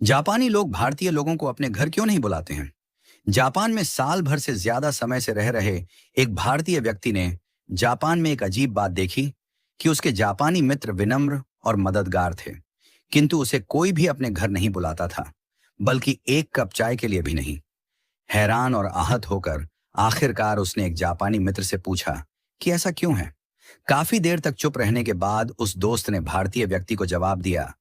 जापानी लोग भारतीय लोगों को अपने घर क्यों नहीं बुलाते हैं? जापान में साल भर से ज्यादा समय से रह रहे एक भारतीय व्यक्ति ने जापान में एक अजीब बात देखी कि उसके जापानी मित्र विनम्र और मददगार थे, किंतु उसे कोई भी अपने घर नहीं बुलाता था, बल्कि एक कप चाय के लिए भी नहीं। हैरान और आहत होकर आखिरकार उसने एक जापानी मित्र से पूछा कि ऐसा क्यों है। काफी देर तक चुप रहने के बाद उस दोस्त ने भारतीय व्यक्ति को जवाब दिया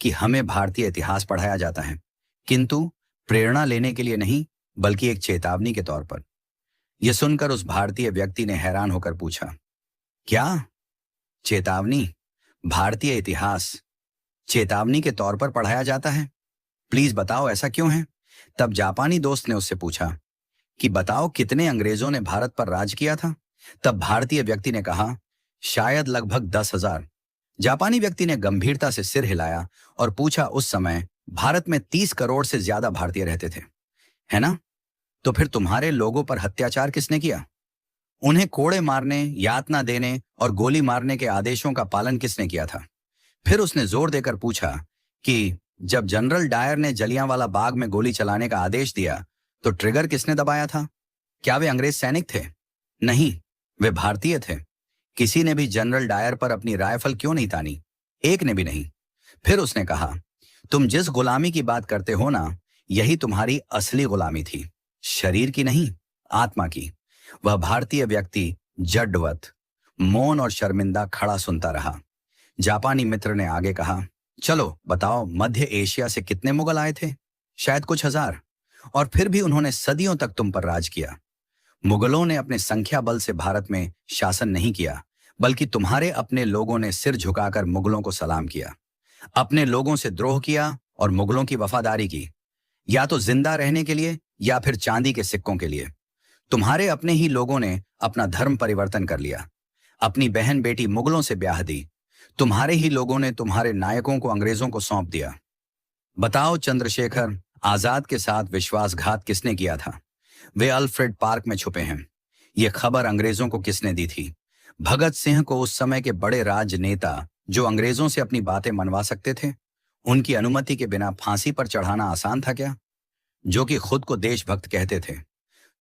कि हमें भारतीय इतिहास पढ़ाया जाता है, किंतु प्रेरणा लेने के लिए नहीं, बल्कि एक चेतावनी के तौर पर। यह सुनकर उस भारतीय व्यक्ति ने हैरान होकर पूछा, क्या चेतावनी? भारतीय इतिहास चेतावनी के तौर पर पढ़ाया जाता है? प्लीज बताओ, ऐसा क्यों है? तब जापानी दोस्त ने उससे पूछा कि बताओ, कितने अंग्रेजों ने भारत पर राज किया था? तब भारतीय व्यक्ति ने कहा, शायद लगभग 10,000। जापानी व्यक्ति ने गंभीरता से सिर हिलाया और पूछा, उस समय भारत में 30 करोड़ से ज्यादा भारतीय रहते थे, है ना? तो फिर तुम्हारे लोगों पर अत्याचार किसने किया? उन्हें कोड़े मारने, यातना देने और गोली मारने के आदेशों का पालन किसने किया था? फिर उसने जोर देकर पूछा कि जब जनरल डायर ने जलियांवाला बाग में गोली चलाने का आदेश दिया, तो ट्रिगर किसने दबाया था? क्या वे अंग्रेज सैनिक थे? नहीं, वे भारतीय थे। किसी ने भी जनरल डायर पर अपनी राइफल क्यों नहीं तानी? एक ने भी नहीं। फिर उसने कहा, तुम जिस गुलामी की बात करते हो ना, यही तुम्हारी असली गुलामी थी, शरीर की नहीं, आत्मा की। वह भारतीय व्यक्ति जड्डवत, मौन और शर्मिंदा खड़ा सुनता रहा। जापानी मित्र ने आगे कहा, चलो बताओ, मध्य एशिया से कितने मुगल आए थे? शायद कुछ हजार। और फिर भी उन्होंने सदियों तक तुम पर राज किया। मुगलों ने अपने संख्या बल से भारत में शासन नहीं किया, बल्कि तुम्हारे अपने लोगों ने सिर झुकाकर मुगलों को सलाम किया, अपने लोगों से द्रोह किया और मुगलों की वफादारी की, या तो जिंदा रहने के लिए या फिर चांदी के सिक्कों के लिए। तुम्हारे अपने ही लोगों ने अपना धर्म परिवर्तन कर लिया, अपनी बहन बेटी मुगलों से ब्याह दी। तुम्हारे ही लोगों ने तुम्हारे नायकों को अंग्रेजों को सौंप दिया। बताओ चंद्रशेखर आजाद के साथ विश्वासघात किसने किया था? वे अल्फ्रेड पार्क में छुपे हैं। यह खबर अंग्रेजों को किसने दी थी? भगत सिंह को, उस समय के बड़े राजनेता जो अंग्रेजों से अपनी बातें मनवा सकते थे। उनकी अनुमति के बिना फांसी पर चढ़ाना आसान था क्या? जो कि खुद को देशभक्त कहते थे।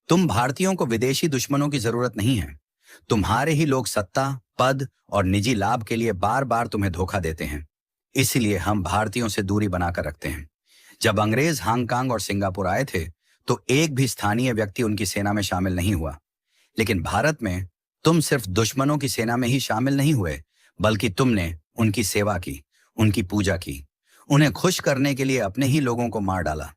तुम भारतीयों को विदेशी दुश्मनों की जरूरत नहीं है। तुम्हारे ही लोग सत्ता, पद और निजी लाभ के लिए बार बार तुम्हें धोखा देते हैं। इसलिए हम भारतीयों से दूरी बनाकर रखते हैं। जब अंग्रेज हांगकांग और सिंगापुर आए थे, तो एक भी स्थानीय व्यक्ति उनकी सेना में शामिल नहीं हुआ। लेकिन भारत में तुम सिर्फ दुश्मनों की सेना में ही शामिल नहीं हुए, बल्कि तुमने उनकी सेवा की, उनकी पूजा की, उन्हें खुश करने के लिए अपने ही लोगों को मार डाला।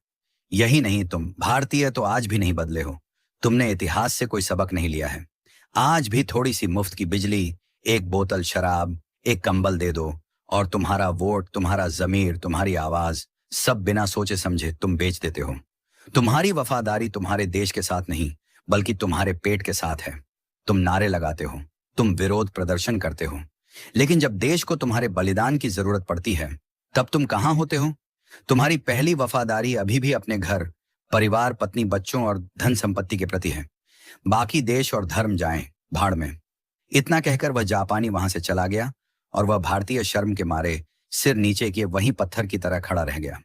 यही नहीं, तुम भारतीय तो आज भी नहीं बदले हो। तुमने इतिहास से कोई सबक नहीं लिया है। आज भी थोड़ी सी मुफ्त की बिजली, एक बोतल शराब, एक कंबल दे दो, और तुम्हारा वोट, तुम्हारा जमीर, तुम्हारी आवाज, सब बिना सोचे समझे तुम बेच देते हो। तुम्हारी वफादारी तुम्हारे देश के साथ नहीं, बल्कि तुम्हारे पेट के साथ है। तुम नारे लगाते हो, तुम विरोध प्रदर्शन करते हो, लेकिन जब देश को तुम्हारे बलिदान की जरूरत पड़ती है, तब तुम कहां होते हो? तुम्हारी पहली वफादारी अभी भी अपने घर, परिवार, पत्नी, बच्चों और धन संपत्ति के प्रति है। बाकी देश और धर्म जाएं भाड़ में। इतना कहकर वह जापानी वहां से चला गया और वह भारतीय शर्म के मारे सिर नीचे किए वहीं पत्थर की तरह खड़ा रह गया।